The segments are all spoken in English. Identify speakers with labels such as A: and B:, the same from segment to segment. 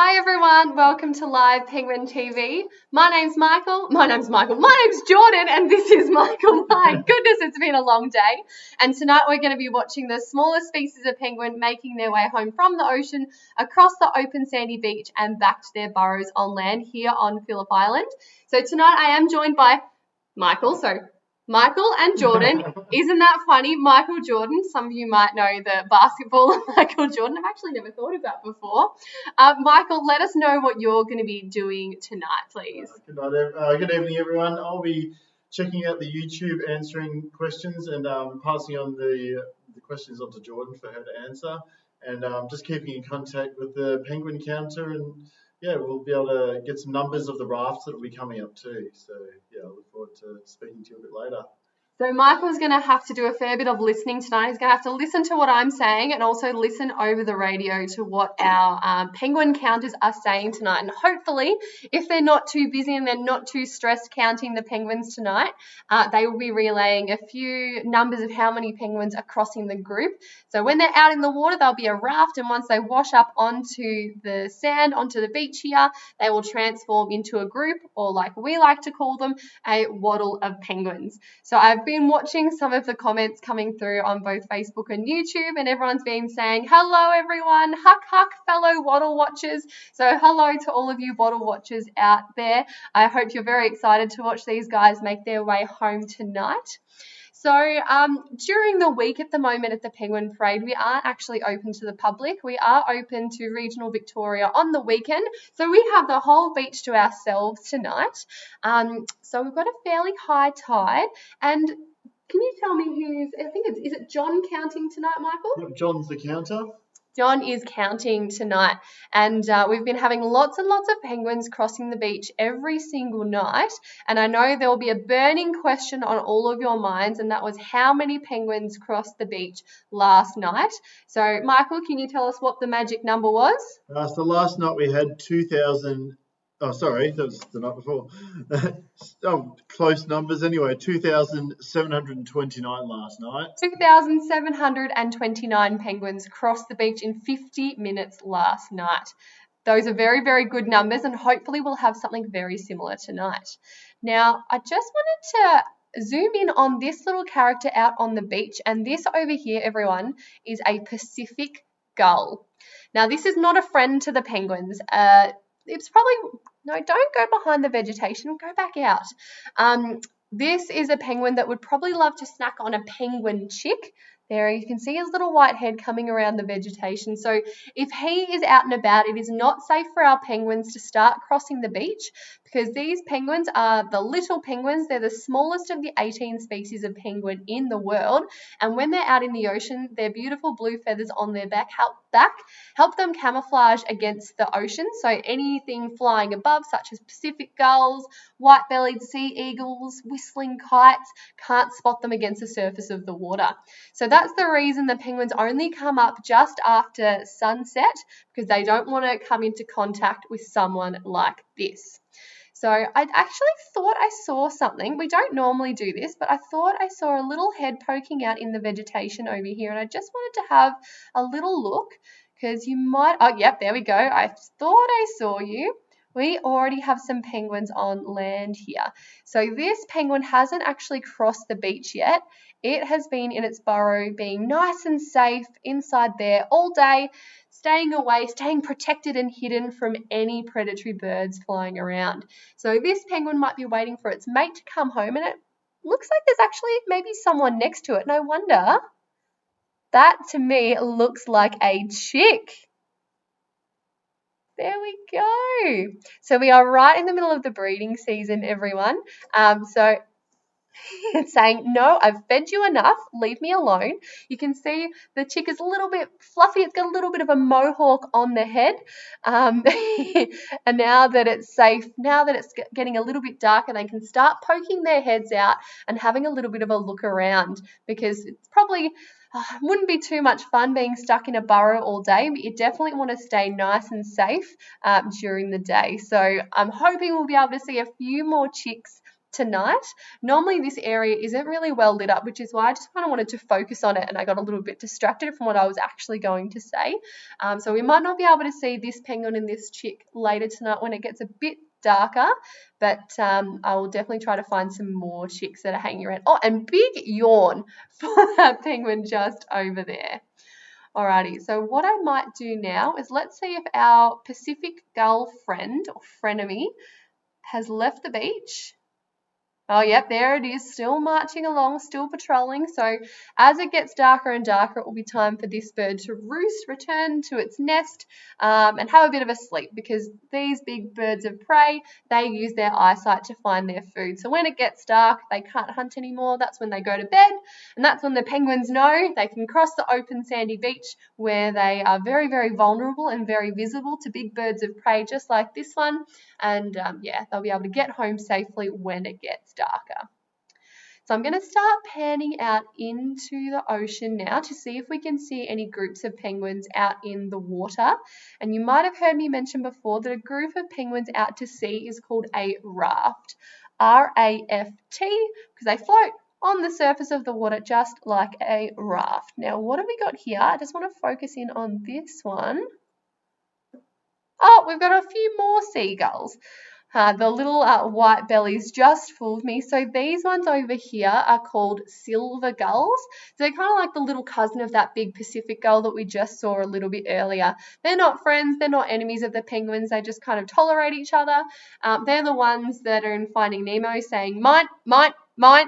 A: Hi everyone, welcome to Live Penguin TV. My name's Jordan, and this is Michael. My goodness, it's been a long day. And tonight we're going to be watching the smallest species of penguin making their way home from the ocean across the open sandy beach and back to their burrows on land here on Phillip Island. So tonight I am joined by Michael and Jordan. Isn't that funny? Michael Jordan. Some of you might know the basketballer Michael Jordan. I've actually never thought of that before. Michael, let us know what you're going to be doing tonight, please.
B: Good evening, everyone. I'll be checking out the YouTube, answering questions, and passing on the questions on to Jordan for her to answer. And just keeping in contact with the penguin counter, and yeah, we'll be able to get some numbers of the rafts that will be coming up too. So yeah, I look forward to speaking to you a bit later.
A: So Michael's going to have to do a fair bit of listening tonight. He's going to have to listen to what I'm saying and also listen over the radio to what our penguin counters are saying tonight. And hopefully, if they're not too busy and they're not too stressed counting the penguins tonight, they will be relaying a few numbers of how many penguins are crossing the group. So when they're out in the water, there'll be a raft, and once they wash up onto the sand, onto the beach here, they will transform into a group, or like we like to call them, a waddle of penguins. So I've been watching some of the comments coming through on both Facebook and YouTube, and everyone's been saying, hello everyone, huck fellow waddle watchers. So hello to all of you waddle watchers out there. I hope you're very excited to watch these guys make their way home tonight. So during the week at the moment at the Penguin Parade, we aren't actually open to the public. We are open to regional Victoria on the weekend. So we have the whole beach to ourselves tonight. So we've got a fairly high tide. And can you tell me is it John counting tonight, Michael?
B: Yep, John's the counter.
A: John is counting tonight, and we've been having lots and lots of penguins crossing the beach every single night, and I know there will be a burning question on all of your minds, and that was how many penguins crossed the beach last night. So Michael, can you tell us what the magic number was?
B: So last night we had 2,000. Oh, sorry, that was the night before. Close numbers anyway. 2,729 last night.
A: 2,729 penguins crossed the beach in 50 minutes last night. Those are very, very good numbers, and hopefully we'll have something very similar tonight. Now, I just wanted to zoom in on this little character out on the beach, and this over here, everyone, is a Pacific gull. Now, this is not a friend to the penguins. It's probably, no, don't go behind the vegetation, go back out. This is a penguin that would probably love to snack on a penguin chick. There you can see his little white head coming around the vegetation. So if he is out and about, it is not safe for our penguins to start crossing the beach, because these penguins are the little penguins. They're the smallest of the 18 species of penguin in the world. And when they're out in the ocean, their beautiful blue feathers on their back help them camouflage against the ocean. So anything flying above, such as Pacific gulls, white-bellied sea eagles, whistling kites, can't spot them against the surface of the water. So that's the reason the penguins only come up just after sunset, because they don't want to come into contact with someone like this. So I actually thought I saw something. We don't normally do this, but I thought I saw a little head poking out in the vegetation over here, and I just wanted to have a little look, because you might, oh, yep, there we go. I thought I saw you. We already have some penguins on land here. So this penguin hasn't actually crossed the beach yet. It has been in its burrow, being nice and safe inside there all day, staying away, staying protected and hidden from any predatory birds flying around. So this penguin might be waiting for its mate to come home, and it looks like there's actually maybe someone next to it. And I wonder, that to me looks like a chick. There we go. So we are right in the middle of the breeding season, everyone. So it's saying, no, I've fed you enough, leave me alone. You can see the chick is a little bit fluffy. It's got a little bit of a mohawk on the head. And now that it's safe, now that it's getting a little bit darker, they can start poking their heads out and having a little bit of a look around, because it's probably wouldn't be too much fun being stuck in a burrow all day, but you definitely want to stay nice and safe during the day. So I'm hoping we'll be able to see a few more chicks tonight. Normally this area isn't really well lit up, which is why I just kind of wanted to focus on it, and I got a little bit distracted from what I was actually going to say. So we might not be able to see this penguin and this chick later tonight when it gets a bit darker, but I will definitely try to find some more chicks that are hanging around. Oh, and big yawn for that penguin just over there. Alrighty, so what I might do now is let's see if our Pacific gull friend or frenemy has left the beach. Oh, yep, there it is, still marching along, still patrolling. So as it gets darker and darker, it will be time for this bird to roost, return to its nest, and have a bit of a sleep, because these big birds of prey, they use their eyesight to find their food. So when it gets dark, they can't hunt anymore. That's when they go to bed, and that's when the penguins know they can cross the open sandy beach, where they are very, very vulnerable and very visible to big birds of prey just like this one. And yeah, they'll be able to get home safely when it gets darker. So I'm going to start panning out into the ocean now to see if we can see any groups of penguins out in the water. And you might have heard me mention before that a group of penguins out to sea is called a raft. R-A-F-T, because they float on the surface of the water just like a raft. Now, what have we got here? I just want to focus in on this one. Oh, we've got a few more seagulls. The little white bellies just fooled me. So these ones over here are called silver gulls. So they're kind of like the little cousin of that big Pacific gull that we just saw a little bit earlier. They're not friends, they're not enemies of the penguins, they just kind of tolerate each other. They're the ones that are in Finding Nemo saying, mine, mine, mine.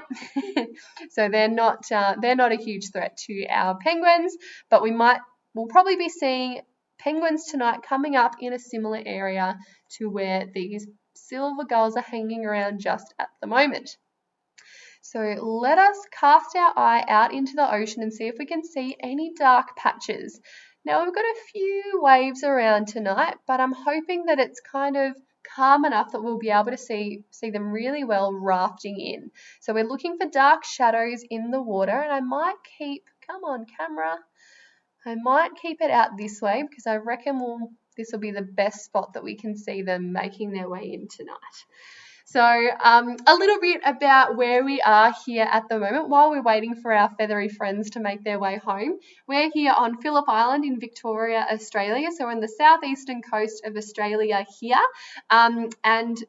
A: So they're not a huge threat to our penguins, but we'll probably be seeing penguins tonight coming up in a similar area to where these silver gulls are hanging around just at the moment. So let us cast our eye out into the ocean and see if we can see any dark patches. Now we've got a few waves around tonight, but I'm hoping that it's kind of calm enough that we'll be able to see them really well rafting in. So we're looking for dark shadows in the water, and I might keep, come on camera, I might keep it out this way because I reckon this will be the best spot that we can see them making their way in tonight. So a little bit about where we are here at the moment while we're waiting for our feathery friends to make their way home. We're here on Phillip Island in Victoria, Australia. So we're on the southeastern coast of Australia here. And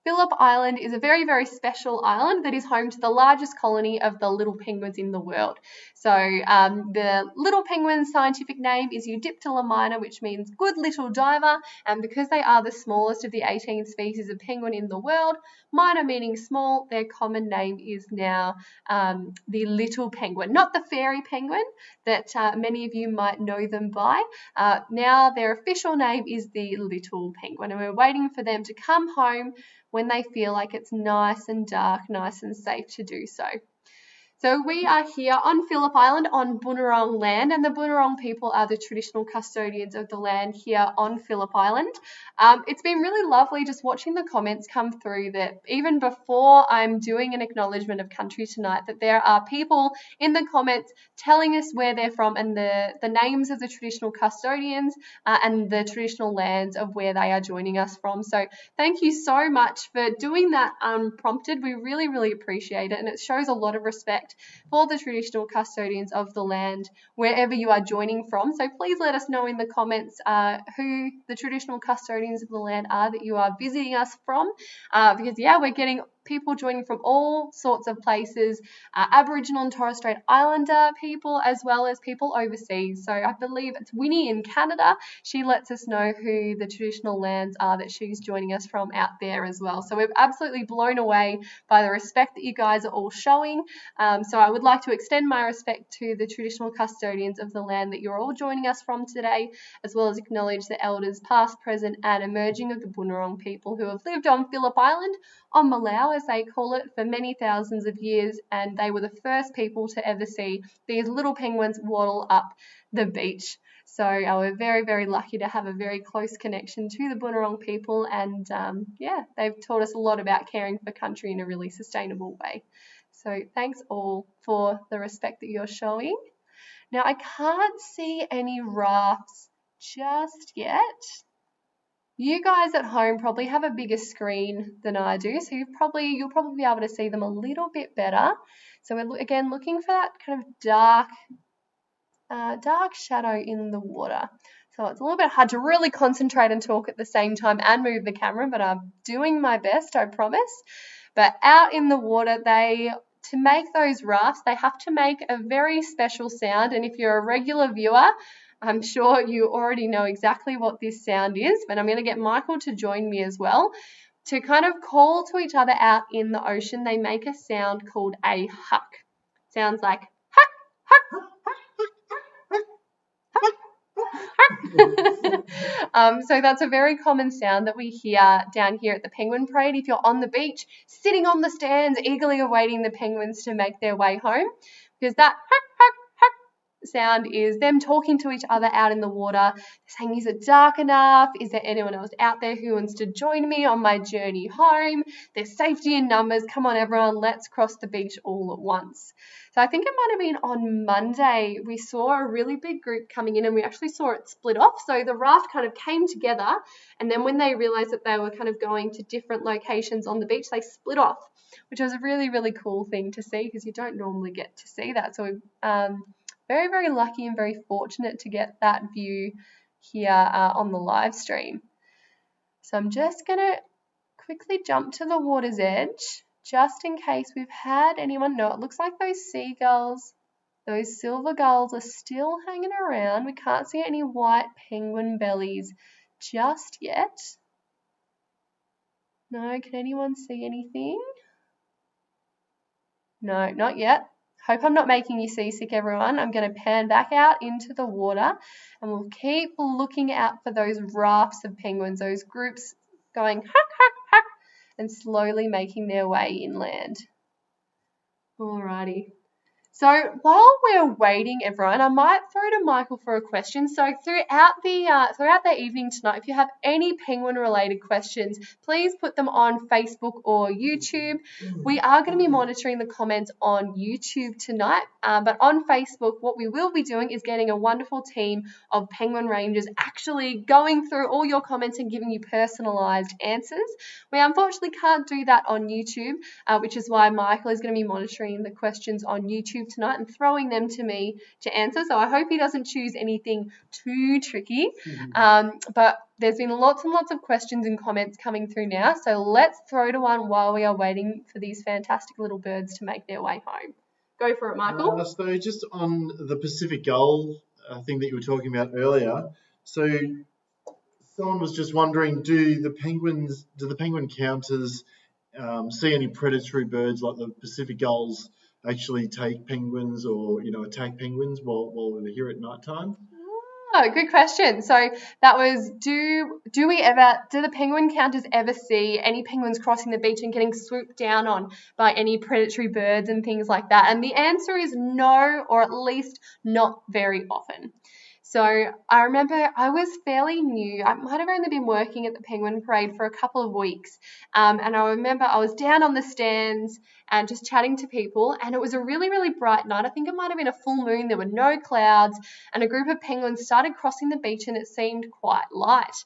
A: Phillip Island is a very, very special island that is home to the largest colony of the little penguins in the world. So the little penguin's scientific name is Eudyptula minor, which means good little diver, and because they are the smallest of the 18 species of penguin in the world, minor meaning small, their common name is now the little penguin, not the fairy penguin that many of you might know them by. Now their official name is the little penguin, and we're waiting for them to come home when they feel like it's nice and dark, nice and safe to do so. So we are here on Phillip Island on Boonwurrung land, and the Boonwurrung people are the traditional custodians of the land here on Phillip Island. It's been really lovely just watching the comments come through that even before I'm doing an acknowledgement of country tonight, that there are people in the comments telling us where they're from and the names of the traditional custodians and the traditional lands of where they are joining us from. So thank you so much for doing that unprompted. We really, really appreciate it, and it shows a lot of respect for the traditional custodians of the land wherever you are joining from. So please let us know in the comments who the traditional custodians of the land are that you are visiting us from, because yeah, we're getting people joining from all sorts of places, Aboriginal and Torres Strait Islander people, as well as people overseas. So I believe it's Winnie in Canada. She lets us know who the traditional lands are that she's joining us from out there as well. So we're absolutely blown away by the respect that you guys are all showing. So I would like to extend my respect to the traditional custodians of the land that you're all joining us from today, as well as acknowledge the elders past, present and emerging of the Boonwurrung people who have lived on Phillip Island, on Malau as they call it, for many thousands of years, and they were the first people to ever see these little penguins waddle up the beach. So we're very, very lucky to have a very close connection to the Boonwurrung people, and yeah, they've taught us a lot about caring for country in a really sustainable way. So thanks all for the respect that you're showing. Now I can't see any rafts just yet. You guys at home probably have a bigger screen than I do, so you'll probably be able to see them a little bit better. So we're again looking for that kind of dark shadow in the water. So it's a little bit hard to really concentrate and talk at the same time and move the camera, but I'm doing my best, I promise. But out in the water, to make those rafts, they have to make a very special sound. And if you're a regular viewer, I'm sure you already know exactly what this sound is, but I'm going to get Michael to join me as well. To kind of call to each other out in the ocean, they make a sound called a huck. Sounds like huck, huck, huck, so that's a very common sound that we hear down here at the Penguin Parade if you're on the beach, sitting on the stands, eagerly awaiting the penguins to make their way home, because that huck, huck, huck sound is them talking to each other out in the water, saying, is it dark enough? Is there anyone else out there who wants to join me on my journey home? There's safety in numbers. Come on, everyone, let's cross the beach all at once. So I think it might have been on Monday we saw a really big group coming in, and we actually saw it split off. So the raft kind of came together, and then when they realized that they were kind of going to different locations on the beach, they split off, which was a really, really cool thing to see because you don't normally get to see that. So very, very lucky and very fortunate to get that view here on the live stream. So I'm just going to quickly jump to the water's edge, just in case we've had anyone. No, it looks like those seagulls, those silver gulls are still hanging around. We can't see any white penguin bellies just yet. No, can anyone see anything? No, not yet. Hope I'm not making you seasick, everyone. I'm going to pan back out into the water, and we'll keep looking out for those rafts of penguins, those groups going huck, huck, huck, and slowly making their way inland. Alrighty. So while we're waiting, everyone, I might throw to Michael for a question. So throughout the evening tonight, if you have any penguin-related questions, please put them on Facebook or YouTube. We are going to be monitoring the comments on YouTube tonight, but on Facebook, what we will be doing is getting a wonderful team of penguin rangers actually going through all your comments and giving you personalised answers. We unfortunately can't do that on YouTube, which is why Michael is going to be monitoring the questions on YouTube tonight and throwing them to me to answer. So I hope he doesn't choose anything too tricky. But there's been lots and lots of questions and comments coming through now. So let's throw to one while we are waiting for these fantastic little birds to make their way home. Go for it, Michael.
B: So just on the Pacific Gull thing that you were talking about earlier. So someone was just wondering, do the penguin counters see any predatory birds like the Pacific gulls actually take penguins or attack penguins while they're here at night time?
A: Oh, good question. So that was, do the penguin counters ever see any penguins crossing the beach and getting swooped down on by any predatory birds and things like that? And the answer is no, or at least not very often. So I remember I was fairly new. I might have only been working at the Penguin Parade for a couple of weeks. And I remember I was down on the stands and just chatting to people. And it was a really, really bright night. I think it might have been a full moon. There were no clouds. And a group of penguins started crossing the beach and it seemed quite light.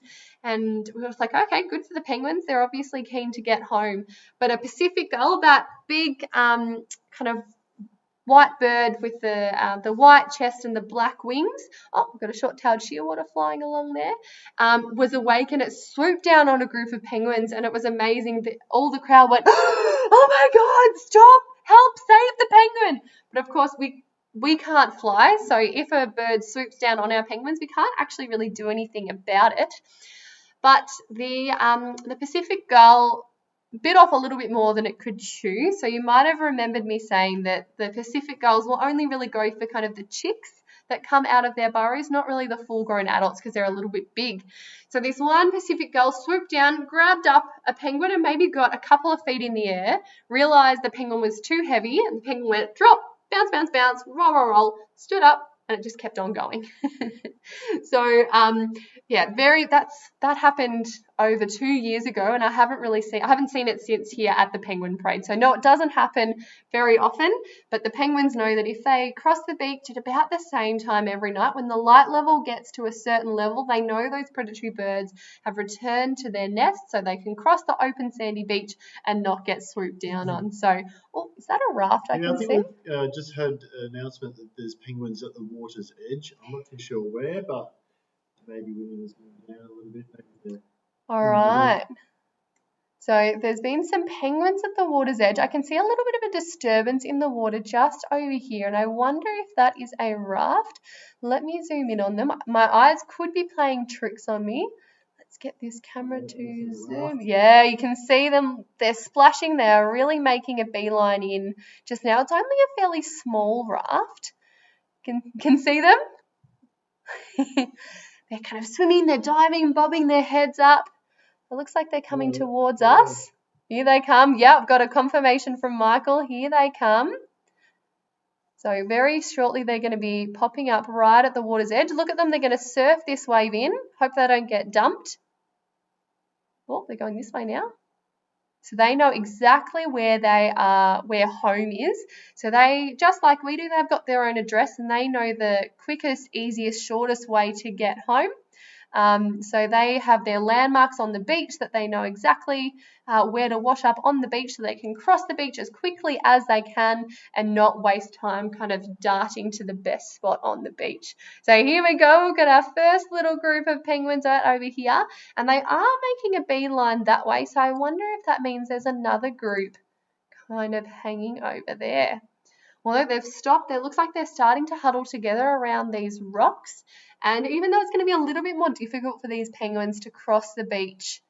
A: And we were just like, okay, good for the penguins. They're obviously keen to get home. But a Pacific gull, that big kind of white bird with the white chest and the black wings. Oh, we've got a short-tailed shearwater flying along there. Was awake and it swooped down on a group of penguins, and it was amazing that all the crowd went, oh my God, stop, help, save the penguin. But of course we can't fly, so if a bird swoops down on our penguins, we can't actually really do anything about it. But the Pacific gull bit off a little bit more than it could chew. So you might have remembered me saying that the Pacific gulls will only really go for kind of the chicks that come out of their burrows, not really the full-grown adults because they're a little bit big. So this one Pacific gull swooped down, grabbed up a penguin and maybe got a couple of feet in the air, realised the penguin was too heavy, and the penguin went drop, bounce, bounce, bounce, roll, roll, roll, stood up, and it just kept on going. So, that happened over 2 years ago, and I haven't seen it since here at the Penguin Parade. So no, it doesn't happen very often, but the penguins know that if they cross the beach at about the same time every night, when the light level gets to a certain level, they know those predatory birds have returned to their nests, so they can cross the open sandy beach and not get swooped down on. So, oh, is that a raft I can
B: think
A: see?
B: we've just had an announcement that there's penguins at the water's edge. I'm not too sure where, but maybe we need to zoom down a little bit. Maybe
A: All right. So there's been some penguins at the water's edge. I can see a little bit of a disturbance in the water just over here, and I wonder if that is a raft. Let me zoom in on them. My eyes could be playing tricks on me. Let's get this camera to zoom. Yeah, you can see them. They're splashing. They're really making a beeline in just now. It's only a fairly small raft. Can see them? They're kind of swimming. They're diving, bobbing their heads up. It looks like they're coming towards us. Here they come. Yeah, I've got a confirmation from Michael. Here they come. So very shortly they're going to be popping up right at the water's edge. Look at them. They're going to surf this wave in. Hope they don't get dumped. Oh, they're going this way now. So they know exactly where they are, where home is. So they, just like we do, they've got their own address and they know the quickest, easiest, shortest way to get home. So they have their landmarks on the beach that they know exactly where to wash up on the beach so they can cross the beach as quickly as they can and not waste time kind of darting to the best spot on the beach. So here we go. We've got our first little group of penguins out over here, and they are making a beeline that way. So I wonder if that means there's another group kind of hanging over there. Well, they've stopped. It looks like they're starting to huddle together around these rocks. And even though it's going to be a little bit more difficult for these penguins to cross the beach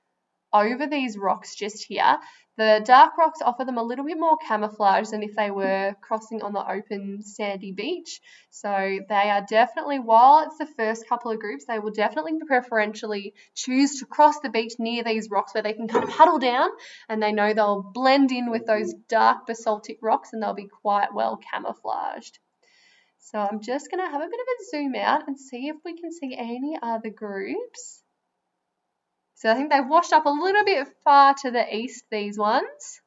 A: over these rocks just here, the dark rocks offer them a little bit more camouflage than if they were crossing on the open sandy beach. So they are definitely, while it's the first couple of groups, they will definitely preferentially choose to cross the beach near these rocks where they can kind of huddle down and they know they'll blend in with those dark basaltic rocks and they'll be quite well camouflaged. So I'm just going to have a bit of a zoom out and see if we can see any other groups. So I think they've washed up a little bit far to the east, these ones.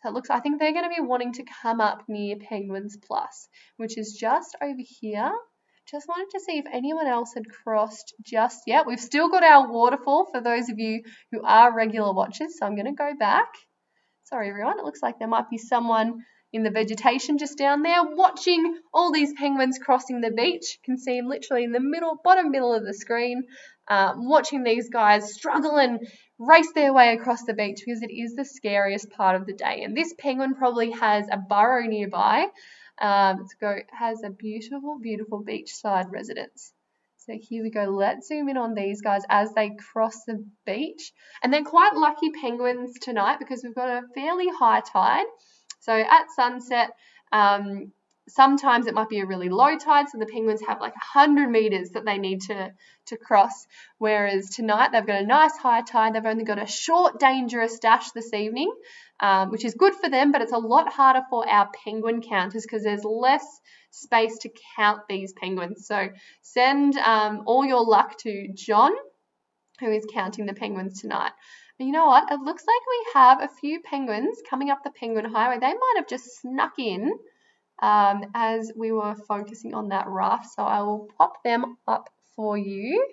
A: So it looks, I think they're going to be wanting to come up near Penguins Plus, which is just over here. Just wanted to see if anyone else had crossed just yet. We've still got our waterfall for those of you who are regular watchers. So I'm going to go back. Sorry, everyone. It looks like there might be someone in the vegetation just down there watching all these penguins crossing the beach. You can see them literally in the bottom middle of the screen, watching these guys struggle and race their way across the beach because it is the scariest part of the day. And this penguin probably has a burrow nearby. Has a beautiful, beautiful beachside residence. So here we go. Let's zoom in on these guys as they cross the beach. And they're quite lucky penguins tonight because we've got a fairly high tide. So at sunset, sometimes it might be a really low tide, so the penguins have like 100 meters that they need to cross, whereas tonight they've got a nice high tide. They've only got a short, dangerous dash this evening, which is good for them, but it's a lot harder for our penguin counters because there's less space to count these penguins. So send all your luck to John, who is counting the penguins tonight. You know what? It looks like we have a few penguins coming up the Penguin Highway. They might have just snuck in as we were focusing on that raft. So I will pop them up for you.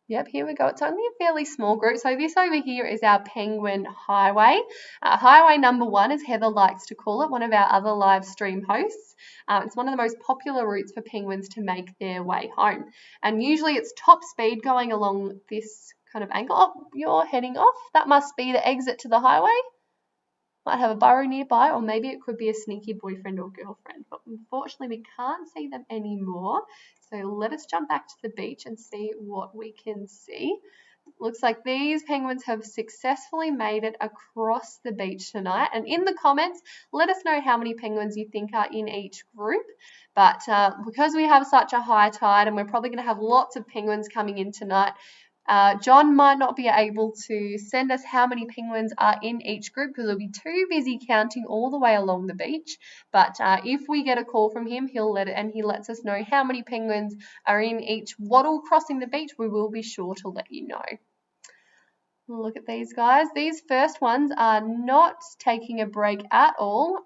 A: Yep, here we go. It's only a fairly small group. So this over here is our Penguin Highway. Highway number 1, as Heather likes to call it, one of our other live stream hosts. It's one of the most popular routes for penguins to make their way home. And usually it's top speed going along this kind of angle. Oh, you're heading off. That must be the exit to the highway. Might have a burrow nearby, or maybe it could be a sneaky boyfriend or girlfriend. But unfortunately, we can't see them anymore. So let us jump back to the beach and see what we can see. Looks like these penguins have successfully made it across the beach tonight. And in the comments, let us know how many penguins you think are in each group. But because we have such a high tide and we're probably going to have lots of penguins coming in tonight, John might not be able to send us how many penguins are in each group because he'll be too busy counting all the way along the beach. But if we get a call from him, he lets us know how many penguins are in each waddle crossing the beach, we will be sure to let you know. Look at these guys. These first ones are not taking a break at all.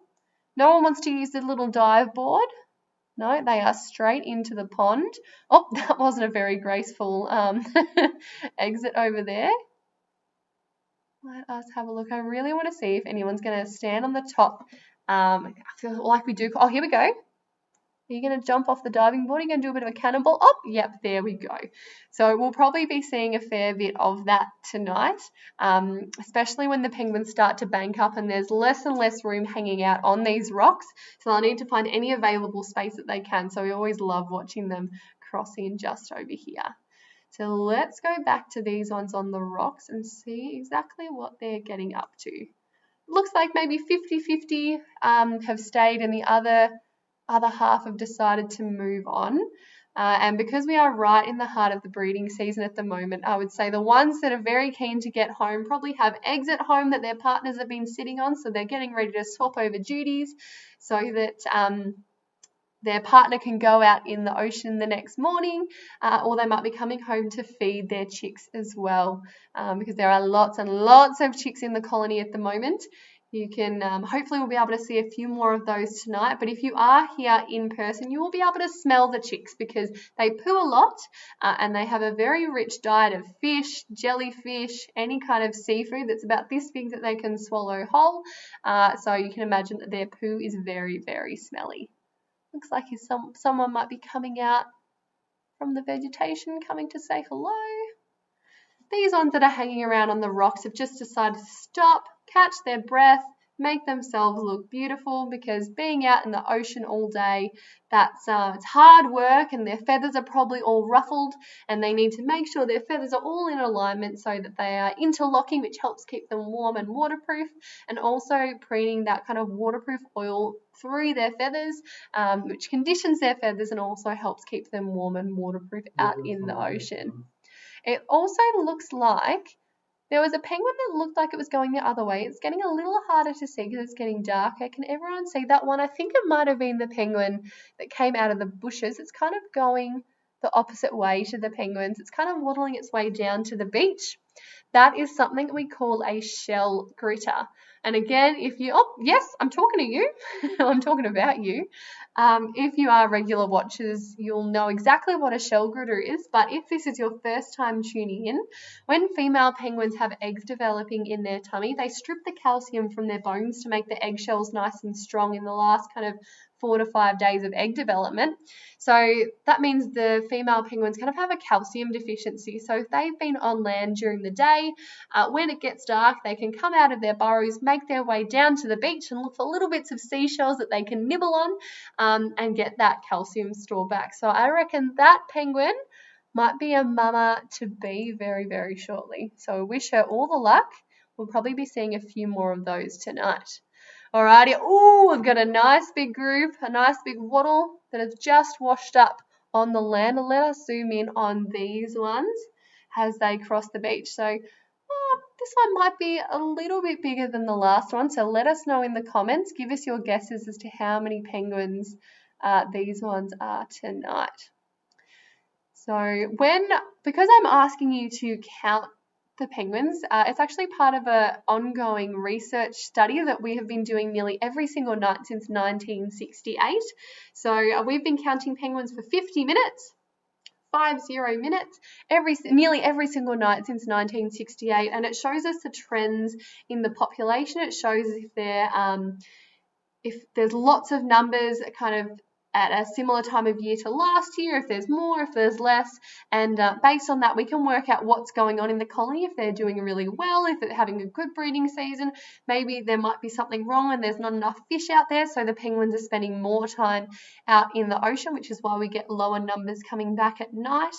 A: No one wants to use the little dive board. No, they are straight into the pond. Oh, that wasn't a very graceful exit over there. Let us have a look. I really want to see if anyone's going to stand on the top. I feel like we do. Oh, here we go. Are you going to jump off the diving board? Are you going to do a bit of a cannonball? Oh, yep, there we go. So we'll probably be seeing a fair bit of that tonight, especially when the penguins start to bank up and there's less and less room hanging out on these rocks. So they'll need to find any available space that they can. So we always love watching them cross in just over here. So let's go back to these ones on the rocks and see exactly what they're getting up to. Looks like maybe 50-50 have stayed and the other half have decided to move on. And because we are right in the heart of the breeding season at the moment, I would say the ones that are very keen to get home probably have eggs at home that their partners have been sitting on, so they're getting ready to swap over duties so that their partner can go out in the ocean the next morning, or they might be coming home to feed their chicks as well, because there are lots and lots of chicks in the colony at the moment. You can, hopefully we'll be able to see a few more of those tonight, but if you are here in person, you will be able to smell the chicks because they poo a lot and they have a very rich diet of fish, jellyfish, any kind of seafood that's about this big that they can swallow whole. So you can imagine that their poo is very, very smelly. Looks like someone might be coming out from the vegetation, coming to say hello. These ones that are hanging around on the rocks have just decided to stop, catch their breath, make themselves look beautiful, because being out in the ocean all day, it's hard work and their feathers are probably all ruffled and they need to make sure their feathers are all in alignment so that they are interlocking, which helps keep them warm and waterproof, and also preening that kind of waterproof oil through their feathers, which conditions their feathers and also helps keep them warm and waterproof out in the ocean. It also looks like there was a penguin that looked like it was going the other way. It's getting a little harder to see because it's getting darker. Can everyone see that one? I think it might have been the penguin that came out of the bushes. It's kind of going the opposite way to the penguins. It's kind of waddling its way down to the beach. That is something we call a shell gritter. And again, yes, I'm talking to you. I'm talking about you. If you are regular watchers, you'll know exactly what a shell gritter is. But if this is your first time tuning in, when female penguins have eggs developing in their tummy, they strip the calcium from their bones to make the eggshells nice and strong in the last kind of 4 to 5 days of egg development. So that means the female penguins kind of have a calcium deficiency. So if they've been on land during the day, when it gets dark, they can come out of their burrows, make their way down to the beach and look for little bits of seashells that they can nibble on and get that calcium store back. So I reckon that penguin might be a mama to be very, very shortly. So I wish her all the luck. We'll probably be seeing a few more of those tonight. Alrighty, we've got a nice big group, a nice big waddle that has just washed up on the land. And let us zoom in on these ones as they cross the beach. So this one might be a little bit bigger than the last one. So let us know in the comments. Give us your guesses as to how many penguins these ones are tonight. So because I'm asking you to count the penguins, it's actually part of an ongoing research study that we have been doing nearly every single night since 1968. So we've been counting penguins for 50 minutes, 50 minutes, nearly every single night since 1968, and it shows us the trends in the population. It shows if there's lots of numbers kind of at a similar time of year to last year, if there's more, if there's less, and based on that we can work out what's going on in the colony, if they're doing really well, if they're having a good breeding season. Maybe there might be something wrong and there's not enough fish out there, so the penguins are spending more time out in the ocean, which is why we get lower numbers coming back at night.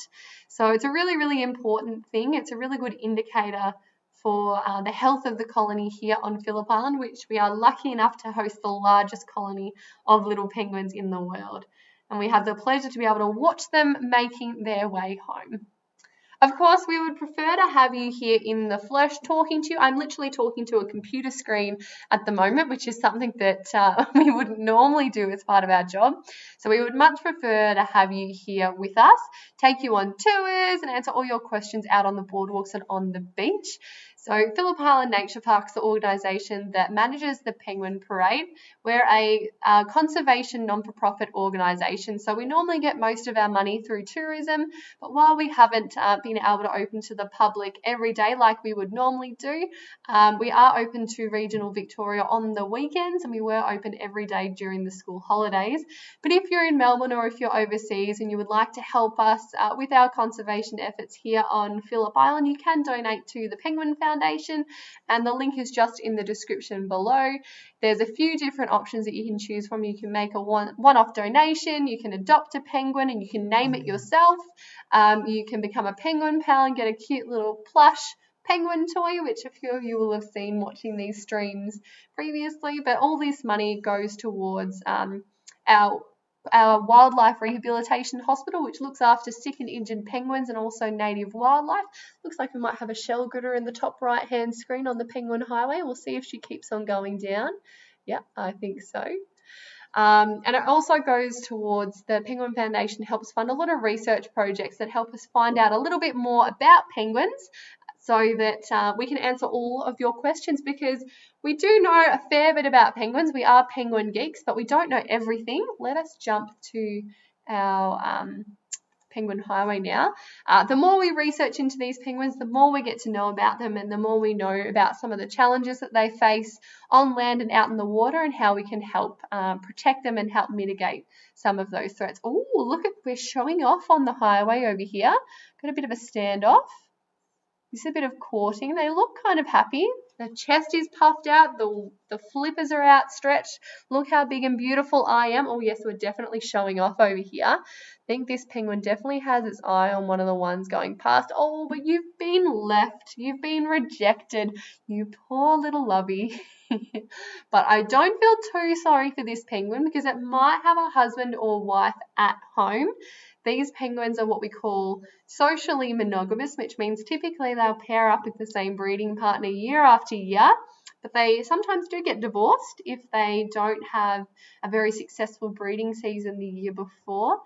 A: So it's a really, really important thing. It's a really good indicator for the health of the colony here on Phillip Island, which we are lucky enough to host the largest colony of little penguins in the world. And we have the pleasure to be able to watch them making their way home. Of course, we would prefer to have you here in the flesh talking to you. I'm literally talking to a computer screen at the moment, which is something that we wouldn't normally do as part of our job. So we would much prefer to have you here with us, take you on tours and answer all your questions out on the boardwalks and on the beach. So Phillip Island Nature Park is the organisation that manages the Penguin Parade. We're a conservation non-for-profit organisation, so we normally get most of our money through tourism, but while we haven't been able to open to the public every day like we would normally do, we are open to regional Victoria on the weekends, and we were open every day during the school holidays. But if you're in Melbourne or if you're overseas and you would like to help us with our conservation efforts here on Phillip Island, you can donate to the Penguin Foundation, and the link is just in the description below. There's a few different options that you can choose from. You can make a one-off donation, you can adopt a penguin and you can name it yourself. You can become a penguin pal and get a cute little plush penguin toy, which a few of you will have seen watching these streams previously. But all this money goes towards our wildlife rehabilitation hospital, which looks after sick and injured penguins and also native wildlife. Looks like we might have a shell gritter in the top right hand screen on the Penguin Highway. We'll see if she keeps on going down. Yep, I think so. And it also goes towards the Penguin Foundation, helps fund a lot of research projects that help us find out a little bit more about penguins, so that we can answer all of your questions, because we do know a fair bit about penguins. We are penguin geeks, but we don't know everything. Let us jump to our Penguin Highway now. The more we research into these penguins, the more we get to know about them, and the more we know about some of the challenges that they face on land and out in the water, and how we can help protect them and help mitigate some of those threats. Oh, look at, we're showing off on the highway over here. Got a bit of a standoff. This is a bit of courting. They look kind of happy. The chest is puffed out. The flippers are outstretched. Look how big and beautiful I am. Oh, yes, we're definitely showing off over here. I think this penguin definitely has its eye on one of the ones going past. Oh, but you've been left. You've been rejected. You poor little lovey. But I don't feel too sorry for this penguin, because it might have a husband or wife at home. These penguins are what we call socially monogamous, which means typically they'll pair up with the same breeding partner year after year, but they sometimes do get divorced if they don't have a very successful breeding season the year before.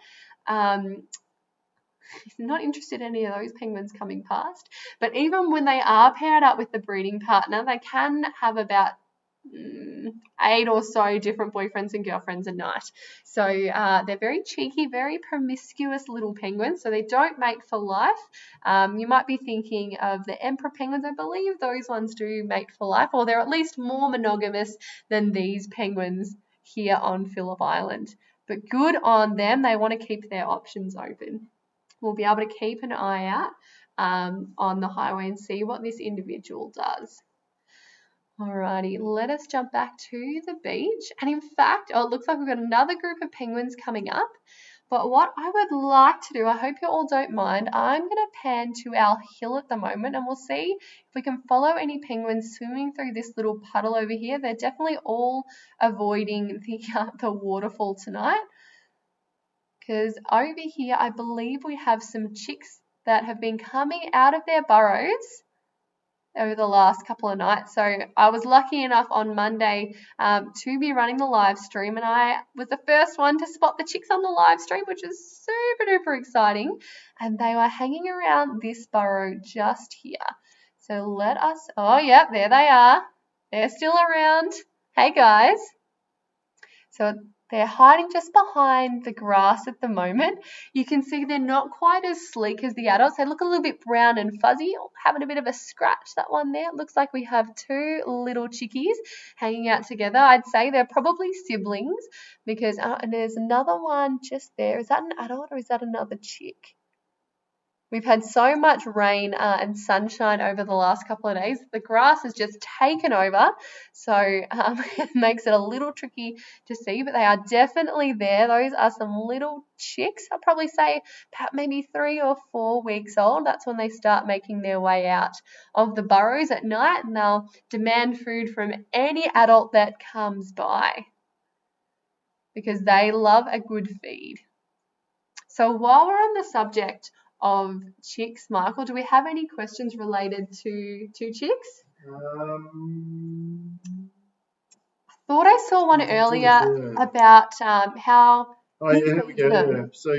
A: Not interested in any of those penguins coming past, but even when they are paired up with the breeding partner, they can have about 8 or so different boyfriends and girlfriends a night. So they're very cheeky, very promiscuous little penguins, so they don't mate for life. You might be thinking of the emperor penguins. I believe those ones do mate for life, or they're at least more monogamous than these penguins here on Phillip Island. But good on them. They want to keep their options open. We'll be able to keep an eye out on the highway and see what this individual does. Alrighty, let us jump back to the beach. And in fact, it looks like we've got another group of penguins coming up. But what I would like to do, I hope you all don't mind, I'm going to pan to our hill at the moment, and we'll see if we can follow any penguins swimming through this little puddle over here. They're definitely all avoiding the waterfall tonight, because over here I believe we have some chicks that have been coming out of their burrows over the last couple of nights. So I was lucky enough on Monday to be running the live stream, and I was the first one to spot the chicks on the live stream, which is super duper exciting. And they were hanging around this burrow just here. So let us, oh yeah, there they are. They're still around. Hey guys. So they're hiding just behind the grass at the moment. You can see they're not quite as sleek as the adults. They look a little bit brown and fuzzy, having a bit of a scratch, that one there. It looks like we have 2 little chickies hanging out together. I'd say they're probably siblings, because and there's another one just there. Is that an adult or is that another chick? We've had so much rain and sunshine over the last couple of days. The grass has just taken over, so it makes it a little tricky to see, but they are definitely there. Those are some little chicks. I'd probably say about maybe 3 or 4 weeks old. That's when they start making their way out of the burrows at night, and they'll demand food from any adult that comes by, because they love a good feed. So while we're on the subject of chicks, Michael, do we have any questions related to chicks? I thought I saw one earlier about how...
B: Oh yeah, here we go. Yeah. So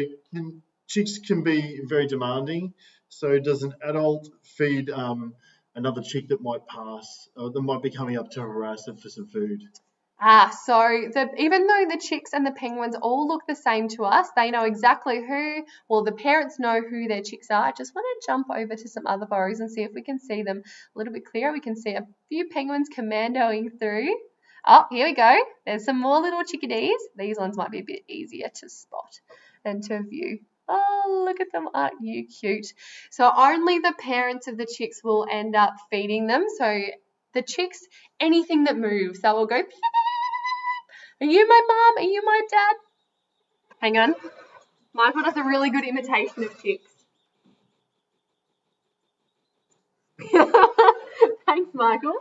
B: chicks can be very demanding. So does an adult feed another chick that might pass, or that might be coming up to harass them for some food?
A: So even though the chicks and the penguins all look the same to us, they know exactly the parents know who their chicks are. I just want to jump over to some other burrows and see if we can see them a little bit clearer. We can see a few penguins commandoing through. Oh, here we go. There's some more little chickadees. These ones might be a bit easier to spot and to view. Oh, look at them. Aren't you cute? So only the parents of the chicks will end up feeding them. So the chicks, anything that moves, they will go, are you my mom? Are you my dad? Hang on. Michael does a really good imitation of chicks. Thanks, Michael.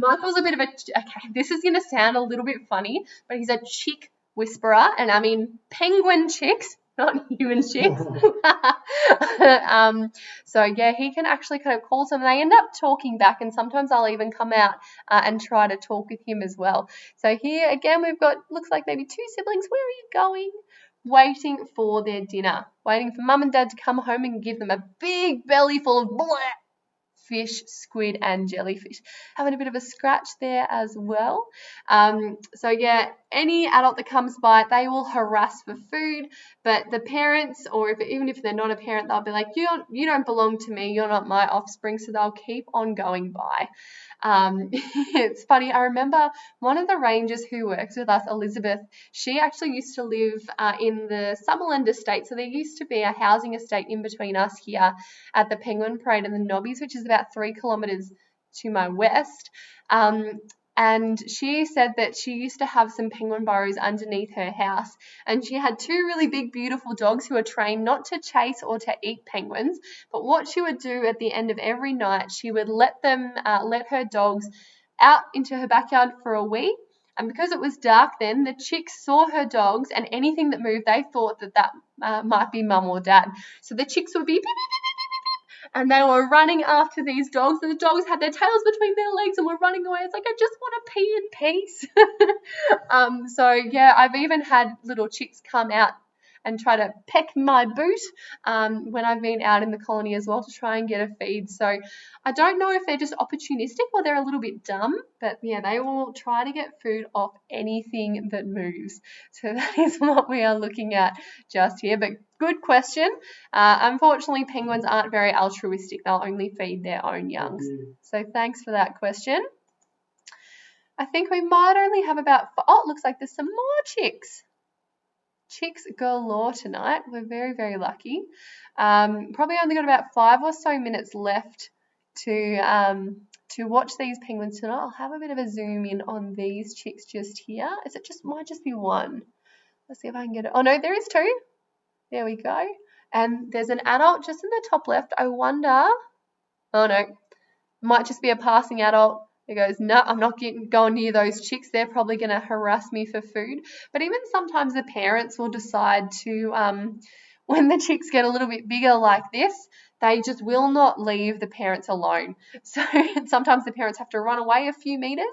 A: Michael's a bit of okay, this is going to sound a little bit funny, but he's a chick whisperer, and I mean penguin chicks, not human chicks. So yeah, he can actually kind of call them, and they end up talking back, and sometimes I'll even come out and try to talk with him as well. So here again, we've got, looks like maybe two siblings. Where are you going? Waiting for their dinner, waiting for mum and dad to come home and give them a big belly full of fish, squid, and jellyfish. Having a bit of a scratch there as well. So yeah, any adult that comes by, they will harass for food, but the parents, or even if they're not a parent, they'll be like, you don't belong to me, you're not my offspring, so they'll keep on going by. It's funny, I remember one of the rangers who works with us, Elizabeth, she actually used to live in the Summerland estate, so there used to be a housing estate in between us here at the Penguin Parade and the Nobbies, which is about 3 kilometres to my west. And she said that she used to have some penguin burrows underneath her house, and she had 2 really big, beautiful dogs who were trained not to chase or to eat penguins, but what she would do at the end of every night, she would let her dogs out into her backyard for a wee. And because it was dark then, the chicks saw her dogs, and anything that moved, they thought that might be mum or dad. So the chicks would be beep, beep, beep, and they were running after these dogs, and the dogs had their tails between their legs and were running away. It's like, I just want to pee in peace. So yeah, I've even had little chicks come out and try to peck my boot when I've been out in the colony as well to try and get a feed. So I don't know if they're just opportunistic or they're a little bit dumb, but yeah, they will try to get food off anything that moves. So that is what we are looking at just here. But good question. Unfortunately, penguins aren't very altruistic. They'll only feed their own youngs. So thanks for that question. I think we might only have about, it looks like there's some more chicks. Chicks galore tonight. We're very, very lucky. Probably only got about 5 or so minutes left to watch these penguins tonight. I'll have a bit of a zoom in on these chicks just here. Might just be one. Let's see if I can get it. Oh no, there is 2. There we go. And there's an adult just in the top left. I wonder, oh no, might just be a passing adult. He goes, no, I'm not going near those chicks. They're probably going to harass me for food. But even sometimes the parents will decide to, when the chicks get a little bit bigger like this, they just will not leave the parents alone. So sometimes the parents have to run away a few meters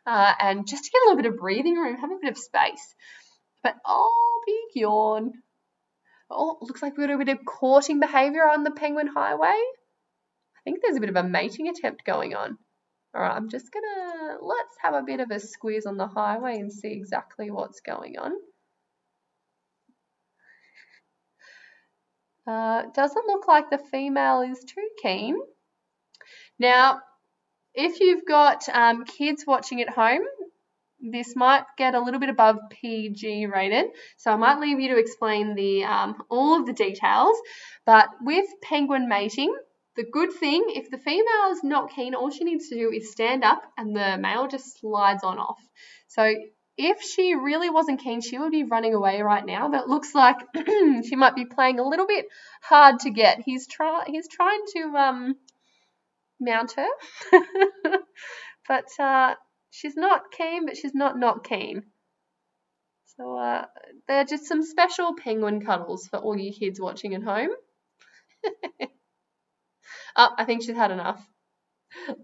A: and just to get a little bit of breathing room, have a bit of space. But big yawn. Oh, looks like we've got a bit of courting behaviour on the Penguin Highway. I think there's a bit of a mating attempt going on. All right, I'm just let's have a bit of a squeeze on the highway and see exactly what's going on. Doesn't look like the female is too keen. Now, if you've got kids watching at home, this might get a little bit above PG rated, so I might leave you to explain all of the details. But with penguin mating, the good thing, if the female is not keen, all she needs to do is stand up and the male just slides on off. So if she really wasn't keen, she would be running away right now, but it looks like she might be playing a little bit hard to get. He's trying to mount her, but she's not keen, but she's not keen. So they're just some special penguin cuddles for all you kids watching at home. I think she's had enough.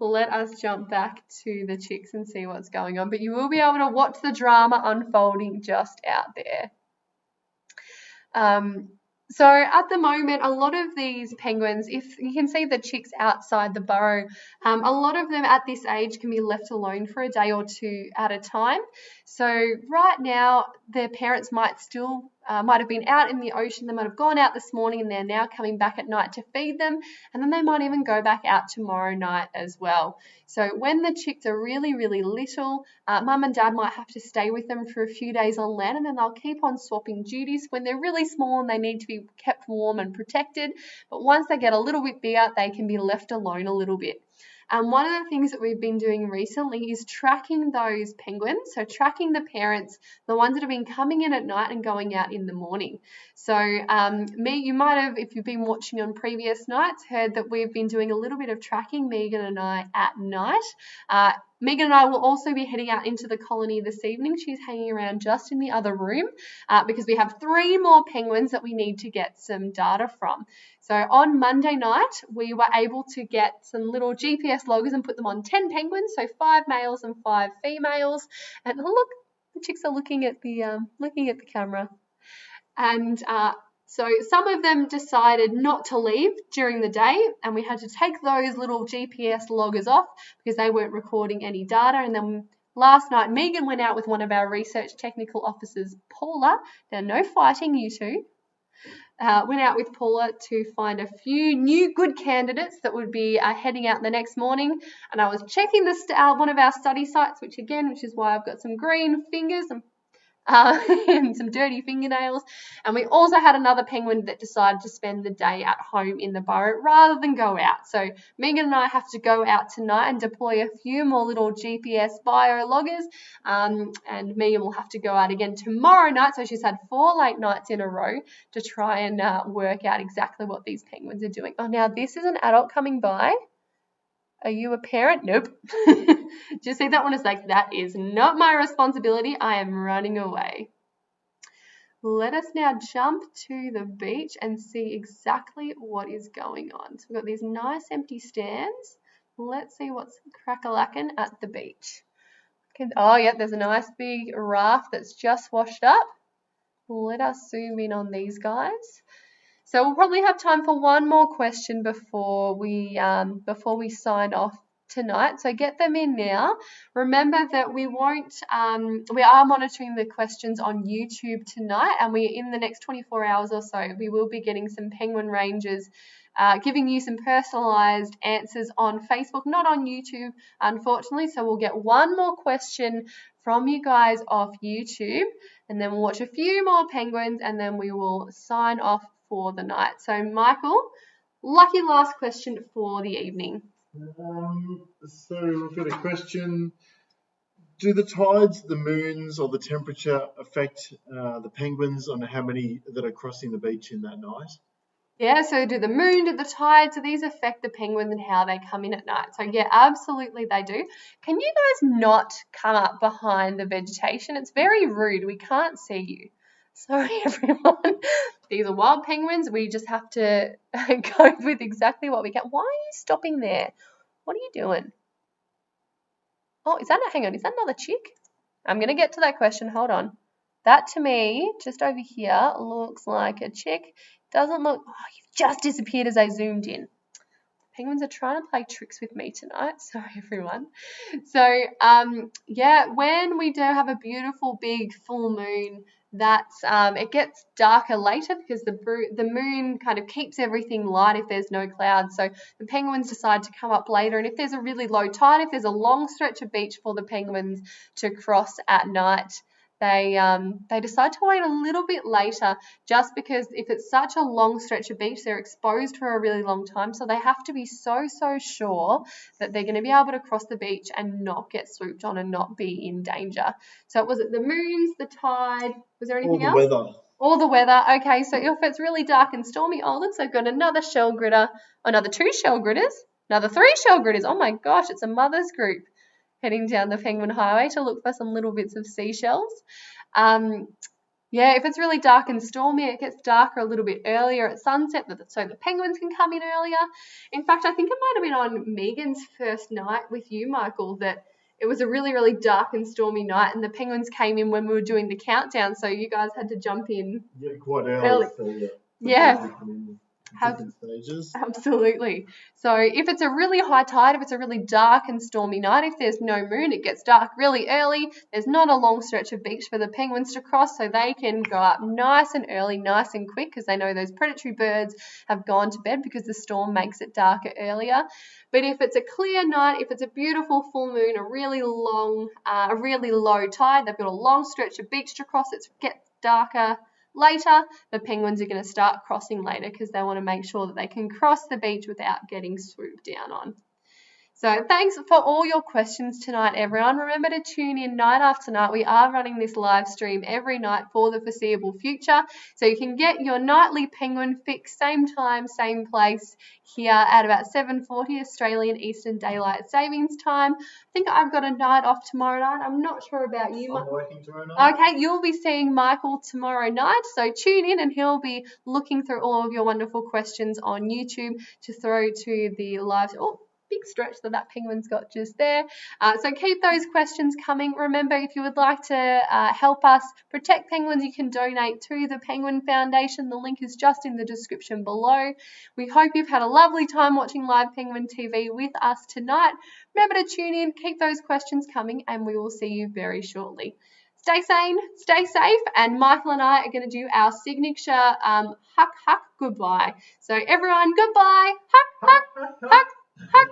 A: Let us jump back to the chicks and see what's going on. But you will be able to watch the drama unfolding just out there. So at the moment, a lot of these penguins, if you can see the chicks outside the burrow, a lot of them at this age can be left alone for a day or two at a time. So right now, their parents might have been out in the ocean. They might have gone out this morning and they're now coming back at night to feed them. And then they might even go back out tomorrow night as well. So when the chicks are really, really little, mum and dad might have to stay with them for a few days on land, and then they'll keep on swapping duties when they're really small and they need to be kept warm and protected. But once they get a little bit bigger, they can be left alone a little bit. And one of the things that we've been doing recently is tracking those penguins, so tracking the parents, the ones that have been coming in at night and going out in the morning. So you might have, if you've been watching on previous nights, heard that we've been doing a little bit of tracking, Megan and I, at night. Megan and I will also be heading out into the colony this evening. She's hanging around just in the other room because we have 3 more penguins that we need to get some data from. So on Monday night, we were able to get some little GPS loggers and put them on 10 penguins, so 5 males and 5 females. And look, the chicks are looking at the camera. And so some of them decided not to leave during the day, and we had to take those little GPS loggers off because they weren't recording any data. And then last night, Megan went out with one of our research technical officers, Paula. Now, no fighting, you two. Went out with Paula to find a few new good candidates that would be heading out the next morning. And I was checking one of our study sites, which is why I've got some green fingers and some dirty fingernails. And we also had another penguin that decided to spend the day at home in the burrow rather than go out. So Megan and I have to go out tonight and deploy a few more little GPS bio loggers, and Megan will have to go out again tomorrow night. So she's had 4 late nights in a row to try and work out exactly what these penguins are doing. Oh, now this is an adult coming by. Are you a parent? Nope. Just see that one as like, that is not my responsibility. I am running away. Let us now jump to the beach and see exactly what is going on. So we've got these nice empty stands. Let's see what's crack-a-lackin' at the beach. Oh, yeah, there's a nice big raft that's just washed up. Let us zoom in on these guys. So we'll probably have time for one more question before we sign off tonight. So get them in now. Remember that we are monitoring the questions on YouTube tonight, and in the next 24 hours or so, we will be getting some penguin rangers giving you some personalised answers on Facebook, not on YouTube, unfortunately. So we'll get one more question from you guys off YouTube, and then we'll watch a few more penguins, and then we will sign off for the night. So Michael, lucky last question for the evening.
B: So we've got a question. Do the tides, the moons, or the temperature affect the penguins on how many that are crossing the beach in that night?
A: Yeah, so do the moon, do the tides, do these affect the penguins and how they come in at night? So yeah, absolutely they do. Can you guys not come up behind the vegetation? It's very rude. We can't see you. Sorry, everyone. These are wild penguins. We just have to go with exactly what we can. Why are you stopping there? What are you doing? Oh, hang on, is that another chick? I'm going to get to that question. Hold on. That to me, just over here, looks like a chick. Doesn't look, you've just disappeared as I zoomed in. Penguins are trying to play tricks with me tonight. Sorry, everyone. So, yeah, when we do have a beautiful big full moon, it gets darker later because the moon kind of keeps everything light if there's no clouds. So the penguins decide to come up later, and if there's a really low tide, if there's a long stretch of beach for the penguins to cross at night, they decide to wait a little bit later, just because if it's such a long stretch of beach, they're exposed for a really long time. So they have to be so sure that they're going to be able to cross the beach and not get swooped on and not be in danger. So was it the moons, the tide? Was there anything else? All the weather. Okay, so if it's really dark and stormy, looks like I've got another shell gritter, another 2 shell gritters, another 3 shell gritters. Oh my gosh, it's a mother's group heading down the Penguin Highway to look for some little bits of seashells. Yeah, if it's really dark and stormy, it gets darker a little bit earlier at sunset so the penguins can come in earlier. In fact, I think it might have been on Megan's first night with you, Michael, that it was a really, really dark and stormy night, and the penguins came in when we were doing the countdown, so you guys had to jump in
B: quite early.
A: Yeah.
B: Different stages.
A: Absolutely. So if it's a really high tide, if it's a really dark and stormy night, if there's no moon, it gets dark really early. There's not a long stretch of beach for the penguins to cross, so they can go up nice and early, nice and quick, because they know those predatory birds have gone to bed because the storm makes it darker earlier. But if it's a clear night, if it's a beautiful full moon, a really low tide, they've got a long stretch of beach to cross, it gets darker later, the penguins are going to start crossing later because they want to make sure that they can cross the beach without getting swooped down on. So thanks for all your questions tonight, everyone. Remember to tune in night after night. We are running this live stream every night for the foreseeable future. So you can get your nightly penguin fix, same time, same place, here at about 7:40 Australian Eastern Daylight Savings Time. I think I've got a night off tomorrow night. I'm not sure about you.
B: I'm working tomorrow night.
A: Okay, you'll be seeing Michael tomorrow night. So tune in and he'll be looking through all of your wonderful questions on YouTube to throw to the live. Oh, big stretch that penguin's got just there. So keep those questions coming. Remember, if you would like to help us protect penguins, you can donate to the Penguin Foundation. The link is just in the description below. We hope you've had a lovely time watching Live Penguin TV with us tonight. Remember to tune in, keep those questions coming, and we will see you very shortly. Stay sane, stay safe, and Michael and I are going to do our signature huck, huck, goodbye. So everyone, goodbye, huck, huck, huck, huck.